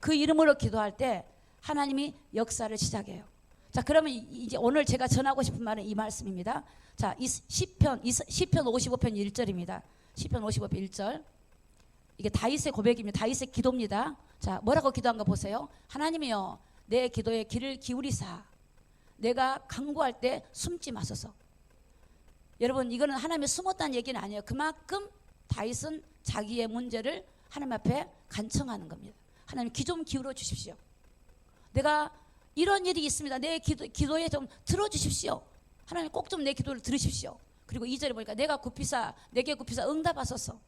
그 이름으로 기도할 때 하나님이 역사를 시작해요. 자, 그러면 이제 오늘 제가 전하고 싶은 말은 이 말씀입니다. 자, 이 시편 55편 1절입니다. 시편 55편 1절. 이게 다윗의 고백입니다. 다윗의 기도입니다. 자, 뭐라고 기도한가 보세요. 하나님이여 내 기도에 귀를 기울이사 내가 간구할 때 숨지 마소서. 여러분 이거는 하나님이 숨었다는 얘기는 아니에요. 그만큼 다윗은 자기의 문제를 하나님 앞에 간청하는 겁니다. 하나님 귀 좀 기울여 주십시오. 내가 이런 일이 있습니다. 내 기도에 좀 들어주십시오. 하나님 꼭 좀 내 기도를 들으십시오. 그리고 2절에 보니까 내게 굽히사 응답하소서.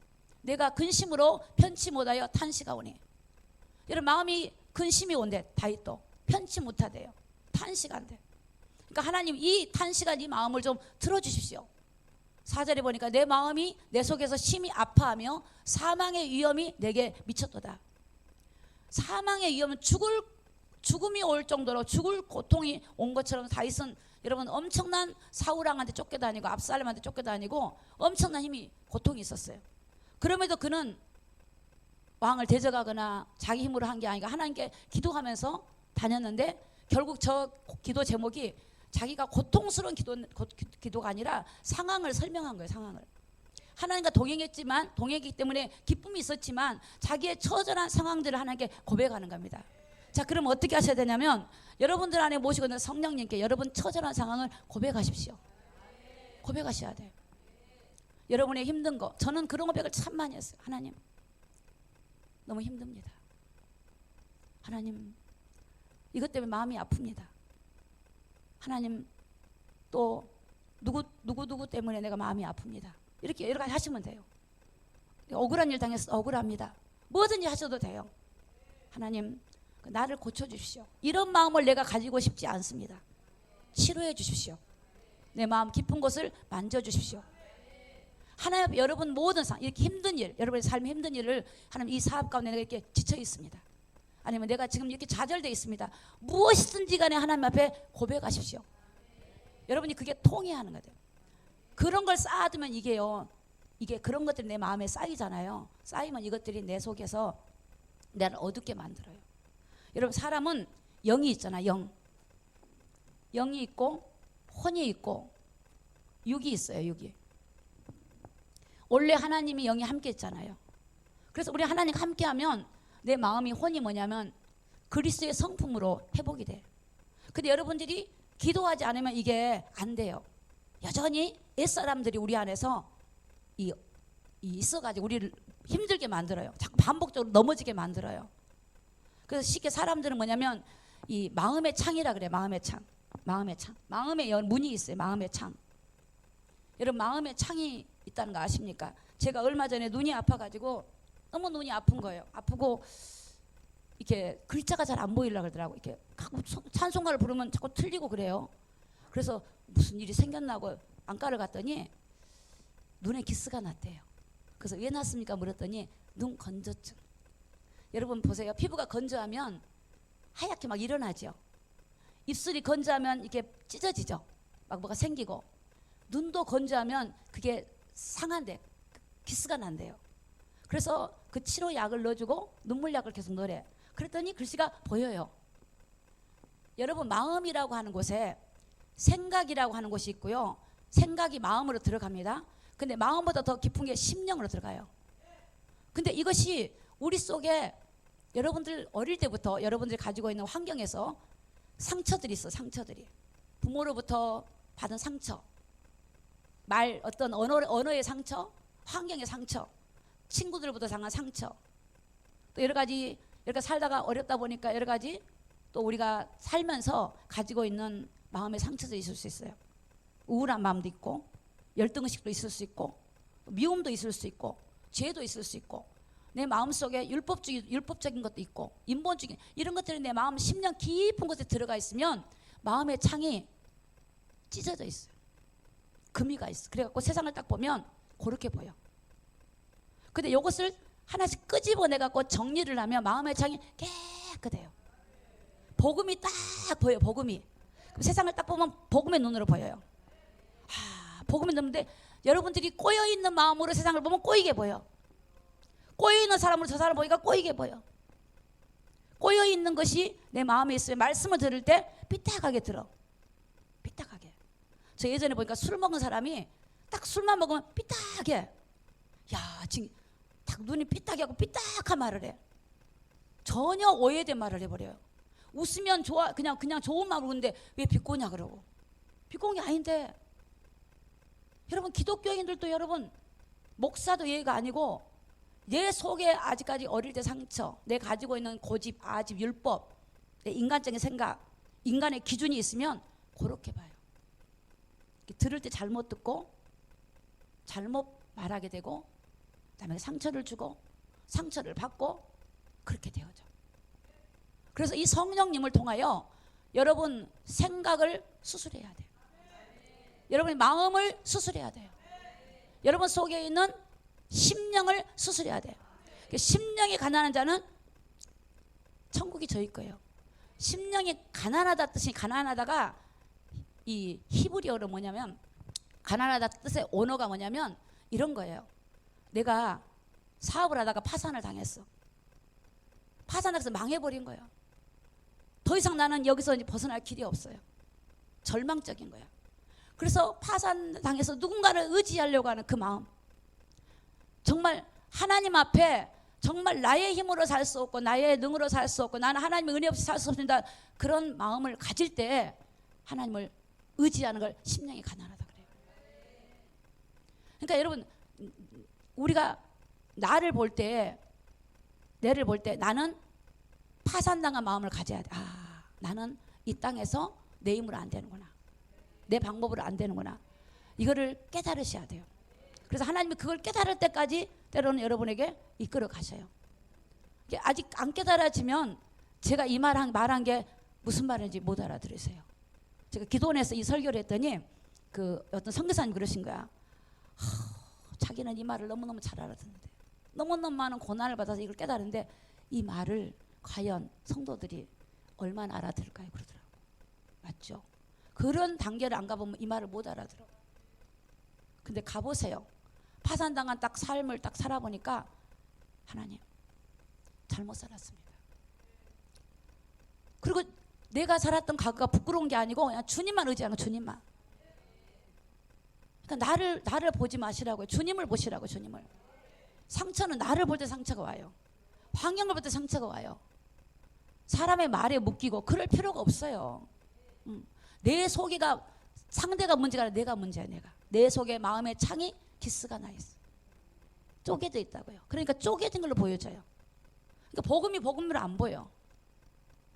내가 근심으로 편치 못하여 탄식하오니. 여러분 마음이 근심이 온대. 다윗도 편치 못하대요. 탄식한대. 그러니까 하나님 이 탄식한 이 마음을 좀 들어주십시오. 4절에 보니까 내 마음이 내 속에서 심히 아파하며 사망의 위험이 내게 미쳤도다. 사망의 위험은 죽음이 올 정도로 죽을 고통이 온 것처럼 다윗은 여러분 엄청난 사울왕한테 쫓겨다니고 압살롬한테 쫓겨다니고 엄청난 힘이 고통이 있었어요. 그럼에도 그는 왕을 대적하거나 자기 힘으로 한 게 아니라 하나님께 기도하면서 다녔는데 결국 저 기도 제목이 자기가 고통스러운 기도가 아니라 상황을 설명한 거예요. 상황을. 하나님과 동행했기 때문에 기쁨이 있었지만 자기의 처절한 상황들을 하나님께 고백하는 겁니다. 자, 그럼 어떻게 하셔야 되냐면 여러분들 안에 모시고 있는 성령님께 여러분 처절한 상황을 고백하십시오. 고백하셔야 돼요. 여러분의 힘든 거. 저는 그런 고백을 참 많이 했어요. 하나님 너무 힘듭니다. 하나님 이것 때문에 마음이 아픕니다. 하나님 또 누구 때문에 내가 마음이 아픕니다. 이렇게 여러 가지 하시면 돼요. 억울한 일 당해서 억울합니다. 뭐든지 하셔도 돼요. 하나님 나를 고쳐주십시오. 이런 마음을 내가 가지고 싶지 않습니다. 치료해 주십시오. 내 마음 깊은 곳을 만져주십시오. 하나님 여러분 모든 이렇게 힘든 일, 여러분의 삶의 힘든 일을 하나님 이 사업 가운데 내가 이렇게 지쳐 있습니다. 아니면 내가 지금 이렇게 좌절되어 있습니다. 무엇이든지 간에 하나님 앞에 고백하십시오. 여러분이 그게 통해하는 거예요. 그런 걸 쌓아두면 이게 그런 것들이 내 마음에 쌓이잖아요. 쌓이면 이것들이 내 속에서 나를 어둡게 만들어요. 여러분 사람은 영이 있잖아요. 영이 있고 혼이 있고 육이 있어요. 육이. 원래 하나님이 영이 함께 있잖아요. 그래서 우리 하나님과 함께하면 내 마음이 혼이 뭐냐면 그리스도의 성품으로 회복이 돼. 근데 여러분들이 기도하지 않으면 이게 안 돼요. 여전히 옛사람들이 우리 안에서 있어가지고 우리를 힘들게 만들어요. 자꾸 반복적으로 넘어지게 만들어요. 그래서 쉽게 사람들은 뭐냐면 이 마음의 창이라 그래요. 마음의 창. 마음의 문이 있어요. 마음의 창. 여러분 마음의 창이 있다는 거 아십니까? 제가 얼마 전에 눈이 아파가지고 너무 눈이 아픈 거예요. 아프고 이렇게 글자가 잘 안 보이려고 그러더라고. 이렇게 찬송가를 부르면 자꾸 틀리고 그래요. 그래서 무슨 일이 생겼나고 안과를 갔더니 눈에 기스가 났대요. 그래서 왜 났습니까 물었더니 눈 건조증. 여러분 보세요. 피부가 건조하면 하얗게 막 일어나죠. 입술이 건조하면 이게 찢어지죠. 막 뭐가 생기고. 눈도 건조하면 그게 상한데 기스가 난대요. 그래서 그 치료약을 넣어주고 눈물약을 계속 넣으래. 그랬더니 글씨가 보여요. 여러분 마음이라고 하는 곳에 생각이라고 하는 곳이 있고요. 생각이 마음으로 들어갑니다. 근데 마음보다 더 깊은 게 심령으로 들어가요. 근데 이것이 우리 속에 여러분들 어릴 때부터 여러분들이 가지고 있는 환경에서 상처들이 있어. 상처들이 부모로부터 받은 상처, 말 어떤 언어의 상처, 환경의 상처, 친구들부터 당한 상처, 또 여러 가지 이렇게 살다가 어렵다 보니까 여러 가지 또 우리가 살면서 가지고 있는 마음의 상처도 있을 수 있어요. 우울한 마음도 있고 열등의식도 있을 수 있고 미움도 있을 수 있고 죄도 있을 수 있고 내 마음속에 율법적인 것도 있고 인본주의 이런 것들이 내 마음 심령 깊은 곳에 들어가 있으면 마음의 창이 찢어져 있어요. 금이가 있어. 그래갖고 세상을 딱 보면 그렇게 보여. 근데 이것을 하나씩 끄집어내갖고 정리를 하면 마음의 창이 깨끗해요. 복음이 딱 보여. 복음이. 세상을 딱 보면 복음의 눈으로 보여요. 복음의 눈인데 여러분들이 꼬여있는 마음으로 세상을 보면 꼬이게 보여. 꼬여있는 사람으로 저 사람을 보니까 꼬이게 보여. 꼬여있는 것이 내 마음에 있으면 말씀을 들을 때 삐딱하게 들어. 삐딱하게. 저 예전에 보니까 술 먹은 사람이 딱 술만 먹으면 삐딱해. 야, 지금 딱 눈이 삐딱하고 삐딱한 말을 해. 전혀 오해된 말을 해버려요. 웃으면 좋아, 그냥 좋은 말을 웃는데 왜 비꼬냐 그러고. 비꼬는 게 아닌데. 여러분 기독교인들도 여러분 목사도 예의가 아니고 내 속에 아직까지 어릴 때 상처, 내 가지고 있는 고집, 아집, 율법, 내 인간적인 생각, 인간의 기준이 있으면 그렇게 봐요. 들을 때 잘못 듣고 잘못 말하게 되고 그다음에 상처를 주고 상처를 받고 그렇게 되어져. 그래서 이 성령님을 통하여 여러분 생각을 수술해야 돼요. 여러분의 마음을 수술해야 돼요. 여러분 속에 있는 심령을 수술해야 돼요. 심령이 가난한 자는 천국이 저희 거예요. 심령이 가난하다 뜻이 가난하다가 이 히브리어로 뭐냐면 가난하다 뜻의 언어가 뭐냐면 이런 거예요. 내가 사업을 하다가 파산을 당했어. 파산해서 망해버린 거예요. 더 이상 나는 여기서 이제 벗어날 길이 없어요. 절망적인 거야. 그래서 파산당해서 누군가를 의지하려고 하는 그 마음. 정말 하나님 앞에 정말 나의 힘으로 살 수 없고 나의 능으로 살 수 없고 나는 하나님의 은혜 없이 살 수 없습니다. 그런 마음을 가질 때 하나님을 의지하는 걸 심령이 가난하다 그래요. 그러니까 여러분 우리가 나를 볼 때 나는 파산당한 마음을 가져야 돼. 나는 이 땅에서 내 힘으로 안 되는구나. 내 방법으로 안 되는구나. 이거를 깨달으셔야 돼요. 그래서 하나님이 그걸 깨달을 때까지 때로는 여러분에게 이끌어 가셔요. 아직 안 깨달아지면 제가 이 말한 게 무슨 말인지 못 알아들으세요. 제가 기도원에서 이 설교를 했더니 그 어떤 선교사님 그러신 거야. 자기는 이 말을 너무너무 잘 알아듣는데 너무너무 많은 고난을 받아서 이걸 깨달은데 이 말을 과연 성도들이 얼마나 알아들을까요? 그러더라고. 맞죠? 그런 단계를 안 가보면 이 말을 못 알아들어. 근데 가보세요. 파산당한 딱 삶을 딱 살아보니까 하나님 잘못 살았습니다. 그리고 내가 살았던 과거가 부끄러운 게 아니고 그냥 주님만 의지하는 거, 주님만. 그러니까 나를 보지 마시라고요. 주님을 보시라고. 주님을. 상처는 나를 볼 때 상처가 와요. 환경을 볼 때 상처가 와요. 사람의 말에 묶이고 그럴 필요가 없어요. 내 속에가 상대가 문제가 아니라 내가 문제야. 내 속에 마음의 창이 기스가 나 있어. 쪼개져 있다고요. 그러니까 쪼개진 걸로 보여져요. 그러니까 복음이 복음으로 안 보여.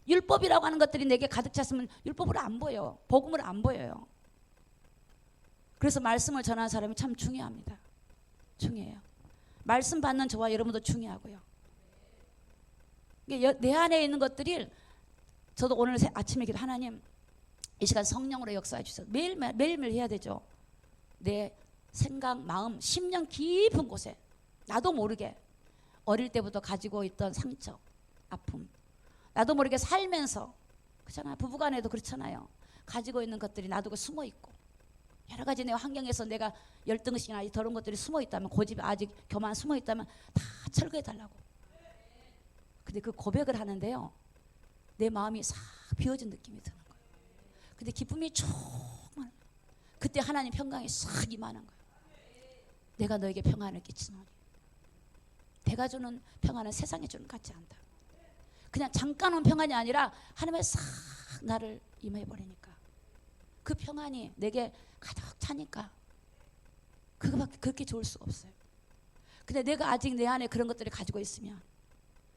율법이라고 하는 것들이 내게 가득 찼으면 율법으로 안 보여. 복음으로 안 보여요. 그래서 말씀을 전하는 사람이 참 중요합니다. 중요해요. 말씀 받는 저와 여러분도 중요하고요. 내 안에 있는 것들이 저도 오늘 아침에 기도 하나님 이 시간 성령으로 역사해 주셔서 매일매일 해야 되죠. 내 생각, 마음, 심령 깊은 곳에 나도 모르게 어릴 때부터 가지고 있던 상처, 아픔, 나도 모르게 살면서, 그렇잖아요. 부부간에도 그렇잖아요. 가지고 있는 것들이 놔두고 숨어 있고, 여러 가지 내 환경에서 내가 열등식이나 더러운 것들이 숨어 있다면, 고집이 아직 교만 숨어 있다면 다 철거해 달라고. 근데 그 고백을 하는데요, 내 마음이 싹 비워진 느낌이 드는 거예요. 근데 기쁨이 정말, 그때 하나님 평강이 싹 임하는 거예요. 내가 너에게 평안을 끼치노니 내가 주는 평안은 세상에 주는 것 같지 않다. 그냥 잠깐 온 평안이 아니라 하나님의 싹 나를 임해버리니까 그 평안이 내게 가득 차니까 그거밖에 그렇게 좋을 수가 없어요. 근데 내가 아직 내 안에 그런 것들을 가지고 있으면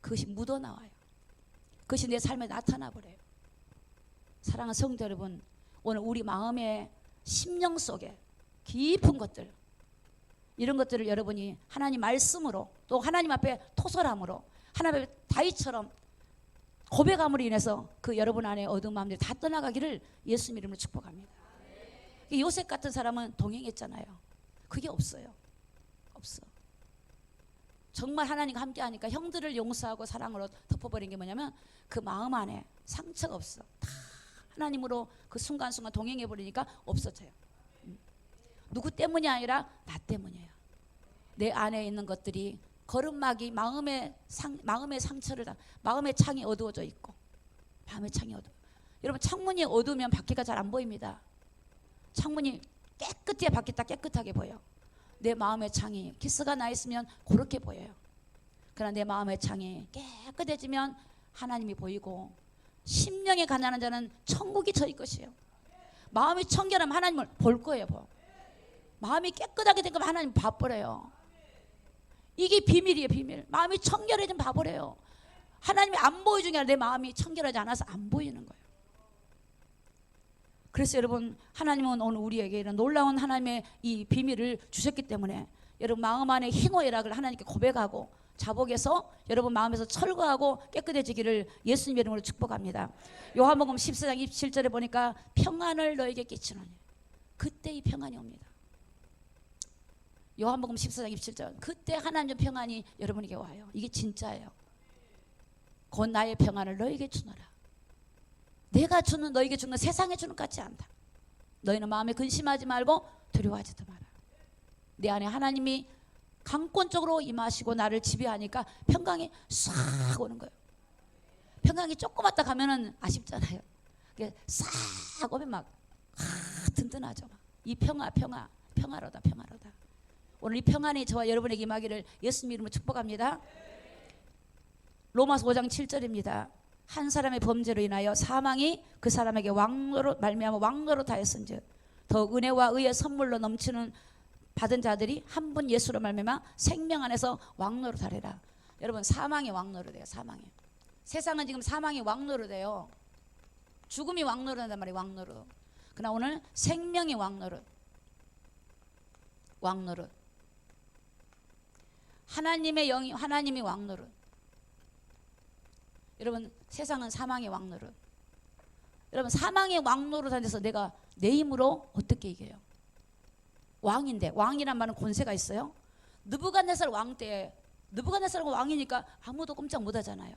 그것이 묻어나와요. 그것이 내 삶에 나타나 버려요. 사랑하는 성도 여러분, 오늘 우리 마음의 심령 속에 깊은 것들, 이런 것들을 여러분이 하나님 말씀으로, 또 하나님 앞에 토설함으로, 하나님 앞에 다윗처럼 고백함으로 인해서 그 여러분 안에 어두운 마음들이 다 떠나가기를 예수 이름으로 축복합니다. 요셉 같은 사람은 동행했잖아요. 그게 없어요. 없어. 정말 하나님과 함께 하니까 형들을 용서하고 사랑으로 덮어버린 게 뭐냐면 그 마음 안에 상처가 없어. 다 하나님으로 그 순간순간 동행해버리니까 없어져요. 누구 때문이 아니라 나 때문이에요. 내 안에 있는 것들이 거름막이 마음의 상처를 다, 마음의 창이 어두워져 있고, 마음의 창이 어두워. 여러분, 창문이 어두우면 밖에가 잘 안 보입니다. 창문이 깨끗해, 밖이 다 깨끗하게 보여. 내 마음의 창이 기스가 나 있으면 그렇게 보여요. 그러나 내 마음의 창이 깨끗해지면 하나님이 보이고, 심령에 가난한 자는 천국이 저희 것이에요. 마음이 청결하면 하나님을 볼 거예요. 마음이 깨끗하게 된 거면 하나님 봐버려요. 이게 비밀이에요. 비밀. 마음이 청결해지면 봐버려요. 하나님이 안 보여주는 게 아니라 내 마음이 청결하지 않아서 안 보이는 거예요. 그래서 여러분, 하나님은 오늘 우리에게 이런 놀라운 하나님의 이 비밀을 주셨기 때문에 여러분 마음 안에 희노애락을 하나님께 고백하고 자복해서 여러분 마음에서 철거하고 깨끗해지기를 예수님 이름으로 축복합니다. 요한복음 14장 27절에 보니까 평안을 너에게 끼치노니, 그때 이 평안이 옵니다. 요한복음 14장 27절, 그때 하나님의 평안이 여러분에게 와요. 이게 진짜예요. 곧 나의 평안을 너에게 주노라. 내가 주는, 너에게 주는 건 세상에 주는 것 같지 않다. 너희는 마음에 근심하지 말고 두려워하지도 마라. 내 안에 하나님이 강권적으로 임하시고 나를 지배하니까 평강이 싹 오는 거예요. 평강이 조금 왔다 가면은 아쉽잖아요. 싹 오면 막 든든하죠. 이 평화로다. 오늘 이 평안이 저와 여러분에게 임하기를 예수님 이름으로 축복합니다. 로마서 5장 7절입니다. 한 사람의 범죄로 인하여 사망이 그 사람에게 왕노로 말미암아 왕노로 다했은즉 더 은혜와 의의 선물로 넘치는 받은 자들이 한 분 예수로 말미암아 생명 안에서 왕노로 다래라. 여러분, 사망이 왕노로 돼요. 사망이. 세상은 지금 사망이 왕노로 돼요. 죽음이 왕노로 된단 말이에요. 왕노로. 그러나 오늘 생명이 왕노로. 하나님의 영이, 하나님이 왕노릇. 여러분, 세상은 사망의 왕노릇. 여러분, 사망의 왕노릇 안에서 내가 내 힘으로 어떻게 이겨요? 왕인데, 왕이란 말은 권세가 있어요. 느부갓네살 왕 때, 느부갓네살은 왕이니까 아무도 꼼짝 못 하잖아요.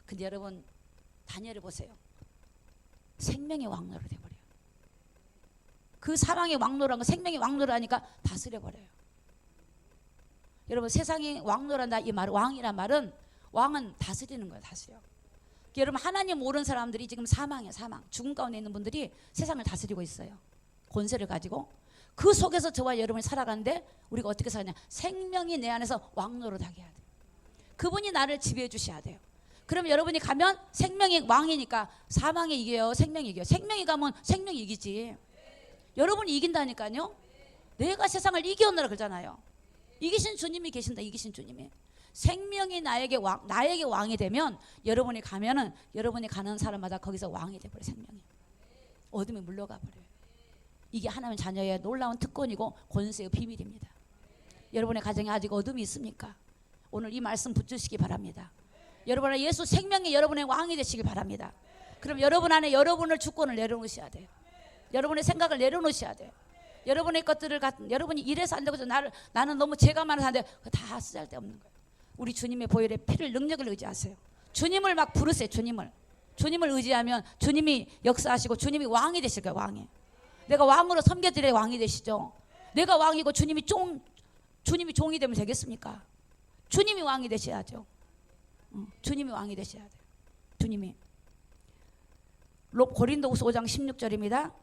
근데 여러분, 다니엘을 보세요. 생명의 왕노릇 해버려요. 그 사망의 왕노릇한 거 생명의 왕노릇하니까 다스려버려요. 여러분, 세상이 왕노란다 이 말, 왕이란 말은, 왕은 다스리는 거예요. 다스려. 여러분, 하나님 모르는 사람들이 지금 사망이에요. 사망. 죽음 가운데 있는 분들이 세상을 다스리고 있어요. 권세를 가지고. 그 속에서 저와 여러분이 살아가는데 우리가 어떻게 사냐? 생명이 내 안에서 왕노릇하게 해야 돼요. 그분이 나를 지배해 주셔야 돼요. 그럼 여러분이 가면 생명이 왕이니까 사망이 이겨요? 생명이 이겨요? 생명이 가면 생명이 이기지. 여러분이 이긴다니까요. 내가 세상을 이겨오느라 그러잖아요. 이기신 주님이 계신다. 이기신 주님이. 생명이 나에게 왕이 되면 여러분이 가면은 여러분이 가는 사람마다 거기서 왕이 돼버려요. 생명이. 어둠이 물러가 버려요. 이게 하나님의 자녀의 놀라운 특권이고 권세의 비밀입니다. 여러분의 가정에 아직 어둠이 있습니까? 오늘 이 말씀 붙드시기 바랍니다. 여러분의 예수 생명이 여러분의 왕이 되시기 바랍니다. 그럼 여러분 안에 여러분의 주권을 내려놓으셔야 돼요. 여러분의 생각을 내려놓으셔야 돼요. 여러분의 것들을 여러분이 이래서 안 되고 나는 너무 죄가 많아서 안 돼. 그거 다 쓰잘데없는 거예요. 우리 주님의 보혈의 피를 능력을 의지하세요. 주님을 막 부르세요. 주님을 의지하면 주님이 역사하시고 주님이 왕이 되실 거예요. 왕이. 내가 왕으로 섬겨드려야 왕이 되시죠. 내가 왕이고 주님이 종이 되면 되겠습니까? 주님이 왕이 되셔야죠. 주님이 왕이 되셔야 돼요. 주님이. 고린도후서 5장 16절입니다.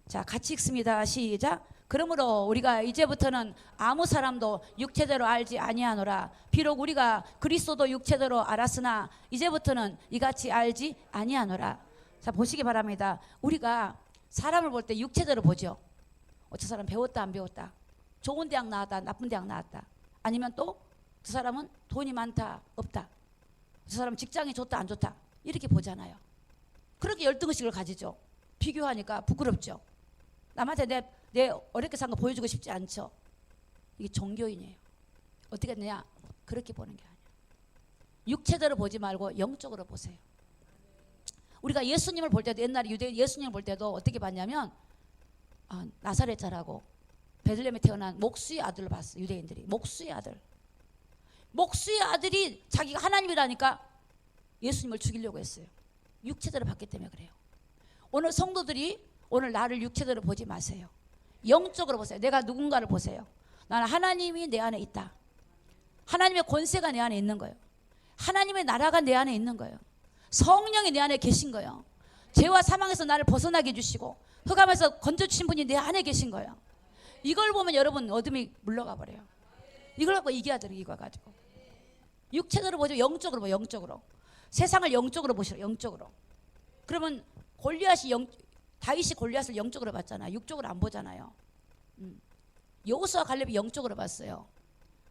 자, 같이 읽습니다. 시작. 그러므로 우리가 이제부터는 아무 사람도 육체대로 알지 아니하노라. 비록 우리가 그리스도도 육체대로 알았으나 이제부터는 이같이 알지 아니하노라. 자, 보시기 바랍니다. 우리가 사람을 볼 때 육체대로 보죠. 저 사람 배웠다 안 배웠다, 좋은 대학 나왔다 나쁜 대학 나왔다, 아니면 또 저 사람은 돈이 많다 없다, 저 사람 직장이 좋다 안 좋다, 이렇게 보잖아요. 그렇게 열등의식을 가지죠. 비교하니까 부끄럽죠. 남한테 내 어렵게 산 거 보여주고 싶지 않죠. 이게 종교인이에요. 어떻게 했느냐? 그렇게 보는 게 아니에요. 육체대로 보지 말고 영적으로 보세요. 우리가 예수님을 볼 때도, 옛날에 유대 예수님을 볼 때도 어떻게 봤냐면 나사렛 자라고 베들레헴에 태어난 목수의 아들로 봤어요. 유대인들이 목수의 아들이 자기가 하나님이라니까 예수님을 죽이려고 했어요. 육체대로 봤기 때문에 그래요. 오늘 성도들이 오늘 나를 육체대로 보지 마세요. 영적으로 보세요. 내가 누군가를 보세요. 나는 하나님이 내 안에 있다. 하나님의 권세가 내 안에 있는 거예요. 하나님의 나라가 내 안에 있는 거예요. 성령이 내 안에 계신 거예요. 죄와 사망에서 나를 벗어나게 해주시고 흑암에서 건져주신 분이 내 안에 계신 거예요. 이걸 보면 여러분 어둠이 물러가 버려요. 이걸 갖고 이겨야 돼요. 이거 가지고 육체대로 보죠. 영적으로 보. 영적으로 세상을 영적으로 보시라. 영적으로. 그러면 다윗이 골리앗을 영적으로 봤잖아요. 육적으로 안 보잖아요. 여호수아 갈렙이 영적으로 봤어요.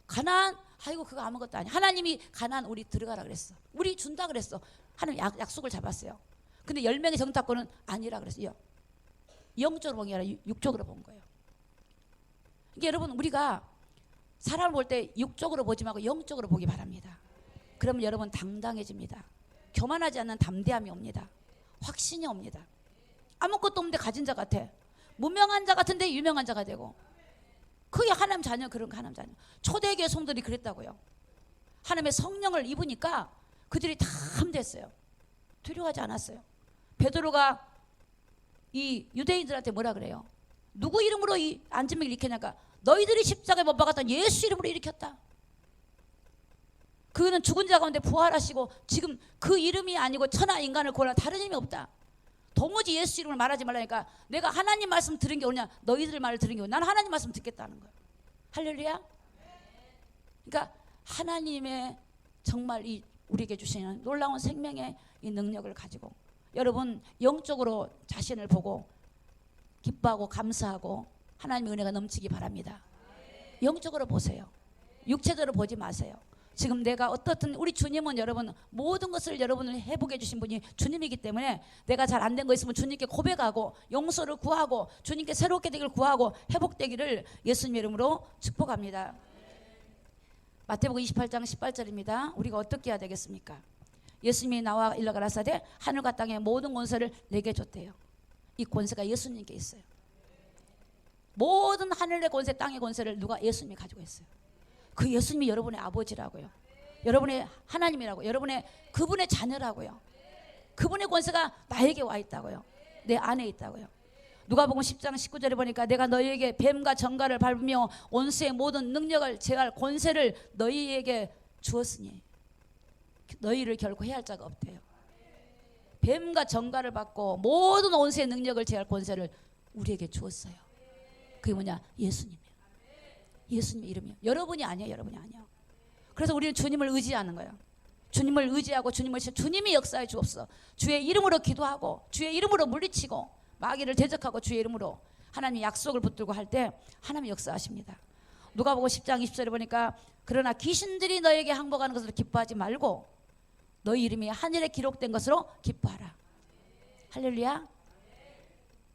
가나안, 아이고 그거 아무것도 아니야. 하나님이 가나안 우리 들어가라 그랬어. 우리 준다 그랬어. 하나님 약속을 잡았어요. 근데 10명의 정탐꾼은 아니라 그랬어요. 영적으로 본 게 아니라 육적으로 본 거예요. 이게 여러분 우리가 사람을 볼 때 육적으로 보지 말고 영적으로 보기 바랍니다. 그러면 여러분 당당해집니다. 교만하지 않는 담대함이 옵니다. 확신이 옵니다. 아무것도 없는데 가진 자 같아. 무명한 자 같은데 유명한 자가 되고. 그게 하나님 자녀. 그런 거 하나님 자녀. 초대교회 성도들이 그랬다고요. 하나님의 성령을 입으니까 그들이 다 함대했어요. 두려워하지 않았어요. 베드로가 이 유대인들한테 뭐라 그래요? 누구 이름으로 이 안진맥을 일으켰냐니까 너희들이 십자가에 못 박았던 예수 이름으로 일으켰다. 그는 죽은 자 가운데 부활하시고 지금 그 이름이 아니고 천하 인간을 구원할 다른 이름이 없다. 도무지 예수 이름을 말하지 말라니까 내가 하나님 말씀 들은 게 오냐, 너희들 말을 들은 게 오냐. 나는 하나님 말씀 듣겠다는 거야. 할렐루야. 그러니까 하나님의 정말 이 우리에게 주시는 놀라운 생명의 이 능력을 가지고 여러분 영적으로 자신을 보고 기뻐하고 감사하고 하나님의 은혜가 넘치기 바랍니다. 영적으로 보세요. 육체대로 보지 마세요. 지금 내가 어떻든 우리 주님은 여러분 모든 것을 여러분을 회복해 주신 분이 주님이기 때문에 내가 잘 안 된 거 있으면 주님께 고백하고 용서를 구하고 주님께 새롭게 되기를 구하고 회복되기를 예수님 이름으로 축복합니다. 마태복음 28장 18절입니다. 우리가 어떻게 해야 되겠습니까? 예수님이 나와 일러 가라사대 하늘과 땅의 모든 권세를 내게 줬대요. 이 권세가 예수님께 있어요. 모든 하늘의 권세, 땅의 권세를 누가? 예수님이 가지고 있어요. 그 예수님이 여러분의 아버지라고요. 여러분의 하나님이라고. 여러분의 그분의 자녀라고요. 그분의 권세가 나에게 와 있다고요. 내 안에 있다고요. 누가복음 10장 19절에 보니까 내가 너희에게 뱀과 정갈을 밟으며 원수의 모든 능력을 제할 권세를 너희에게 주었으니 너희를 결코 해할 자가 없대요. 뱀과 정갈을 받고 모든 원수의 능력을 제할 권세를 우리에게 주었어요. 그게 뭐냐? 예수님이에요. 예수님 이름이요. 여러분이 아니에요. 여러분이 아니에요. 그래서 우리는 주님을 의지하는 거예요. 주님을 의지하고 주님이 역사해 주옵소서. 주의 이름으로 기도하고 주의 이름으로 물리치고 마귀를 대적하고 주의 이름으로 하나님의 약속을 붙들고 할 때 하나님이 역사하십니다. 누가복음 10장 20절에 보니까 그러나 귀신들이 너에게 항복하는 것으로 기뻐하지 말고 너희 이름이 하늘에 기록된 것으로 기뻐하라. 할렐루야.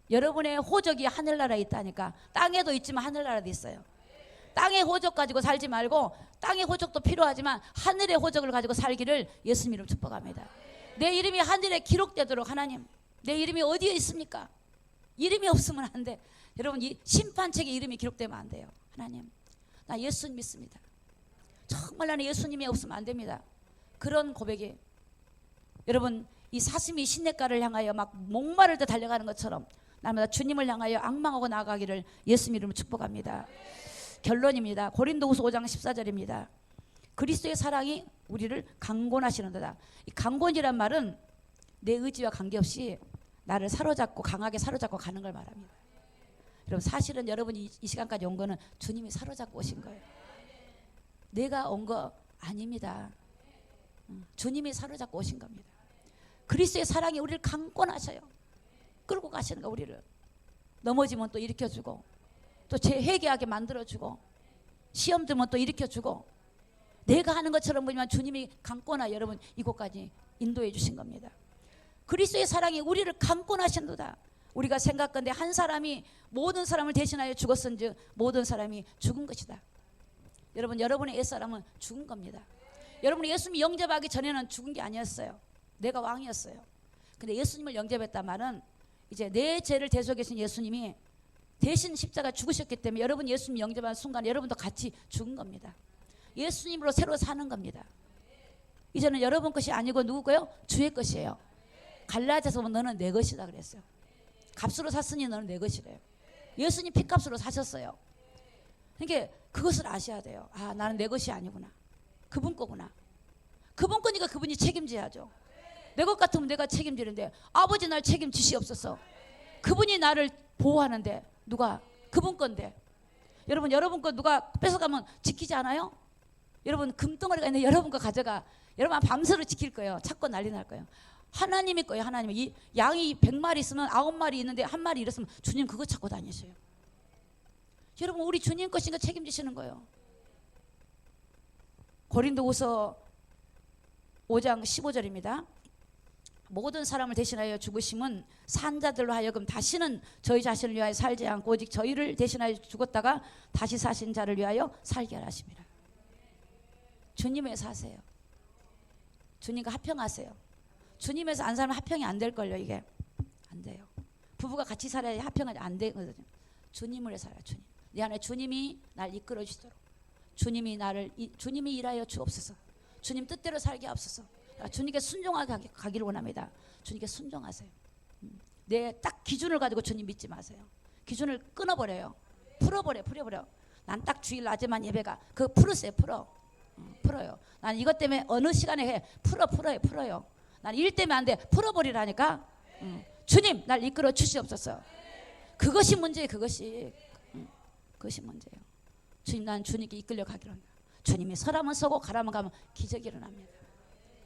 여러분의 호적이 하늘나라에 있다니까. 땅에도 있지만 하늘나라도 있어요. 땅의 호적 가지고 살지 말고 땅의 호적도 필요하지만 하늘의 호적을 가지고 살기를 예수님 이름 축복합니다. 내 이름이 하늘에 기록되도록 하나님, 내 이름이 어디에 있습니까? 이름이 없으면 안 돼. 여러분 이 심판책에 이름이 기록되면 안 돼요. 하나님 나 예수 믿습니다. 정말 나는 예수님이 없으면 안 됩니다. 그런 고백이 여러분 이 사슴이 시냇가를 향하여 막 목마를 때 달려가는 것처럼 날마다 주님을 향하여 앙망하고 나아가기를 예수 이름으로 축복합니다. 결론입니다. 고린도후서 5장 14절입니다. 그리스도의 사랑이 우리를 강권하시는도다. 이 강권이란 말은 내 의지와 관계없이 나를 사로잡고 강하게 사로잡고 가는 걸 말합니다. 여러분 사실은 여러분이 이 시간까지 온 거는 주님이 사로잡고 오신 거예요. 내가 온 거 아닙니다. 주님이 사로잡고 오신 겁니다. 그리스도의 사랑이 우리를 강권하셔요. 끌고 가시는 거. 우리를 넘어지면 또 일으켜주고 또 재회개하게 만들어주고 시험 들면 또 일으켜주고 내가 하는 것처럼 보지만 주님이 강권하 여러분 이곳까지 인도해 주신 겁니다. 그리스도의 사랑이 우리를 강권하신도다. 우리가 생각건대 한 사람이 모든 사람을 대신하여 죽었은즉 모든 사람이 죽은 것이다. 여러분 여러분의 옛사람은 죽은 겁니다. 여러분이 예수님 영접하기 전에는 죽은 게 아니었어요. 내가 왕이었어요. 근데 예수님을 영접했단 말은 이제 내 죄를 대속해 주신 예수님이 대신 십자가 죽으셨기 때문에 여러분 예수님 영접한 순간 여러분도 같이 죽은 겁니다. 예수님으로 새로 사는 겁니다. 이제는 여러분 것이 아니고 누구고요? 주의 것이에요. 갈라디아서 보면 너는 내 것이다 그랬어요. 값으로 샀으니 너는 내 것이래요. 예수님 피값으로 사셨어요. 그러니까 그것을 아셔야 돼요. 아 나는 내 것이 아니구나. 그분 거구나. 그분 거니까 그분이 책임져야죠. 내 것 같으면 내가 책임지는데 아버지 날 책임지시옵소서. 그분이 나를 보호하는데 누가? 그분 건데. 여러분 거 누가 뺏어가면 지키지 않아요? 여러분 금덩어리가 있는데 여러분 거 가져가. 여러분 밤새도록 지킬 거예요. 찾고 난리 날 거예요. 하나님이 거예요. 하나님이. 이 양이 100마리 있으면 9마리 있는데 1마리 잃었으면 주님 그거 찾고 다니셔요. 여러분 우리 주님 것인가 책임지시는 거예요. 고린도후서 5장 15절입니다. 모든 사람을 대신하여 죽으심은 산자들로 하여금 다시는 저희 자신을 위하여 살지 않고 오직 저희를 대신하여 죽었다가 다시 사신 자를 위하여 살게 하십니다. 주님에서 사세요. 주님과 합평하세요. 주님에서 안 살면 합평이 안 될걸요. 이게 안 돼요. 부부가 같이 살아야 합평이 안 되거든요. 주님을 살아요. 주님. 내 안에 주님이 날 이끌어 주시도록 주님이 일하여 주옵소서. 주님 뜻대로 살게 하옵소서. 주님께 순종하게 가기를 원합니다. 주님께 순종하세요. 내 딱 기준을 가지고 주님 믿지 마세요. 기준을 끊어버려요. 풀어버려. 난 딱 주일 낮에만 예배가. 그거 풀으세요. 풀어요. 난 이것 때문에 어느 시간에 해. 풀어요. 난 일 때문에 안 돼. 풀어버리라니까. 주님 날 이끌어 주시옵소서. 그것이 문제예요. 그것이 문제예요. 주님 난 주님께 이끌려 가기로 합니다. 주님이 서라면 서고 가라면 가면 기적이 일어납니다.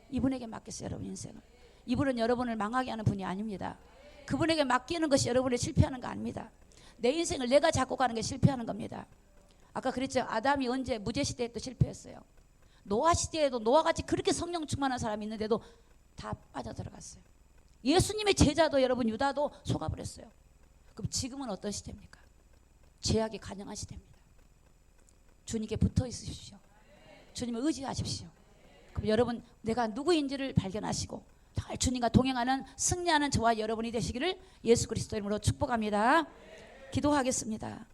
이분에게 맡겼어요. 여러분 인생을. 이분은 여러분을 망하게 하는 분이 아닙니다. 그분에게 맡기는 것이 여러분이 실패하는 거 아닙니다. 내 인생을 내가 잡고 가는 게 실패하는 겁니다. 아까 그랬죠. 아담이 언제 무제시대에 또 실패했어요. 노아 시대에도 노아같이 그렇게 성령 충만한 사람이 있는데도 다 빠져들어갔어요. 예수님의 제자도 여러분 유다도 속아버렸어요. 그럼 지금은 어떤 시대입니까? 죄악이 가능한 시대입니다. 주님께 붙어 있으십시오. 주님을 의지하십시오. 그럼 여러분 내가 누구인지를 발견하시고 잘 주님과 동행하는 승리하는 저와 여러분이 되시기를 예수 그리스도 이름으로 축복합니다. 기도하겠습니다.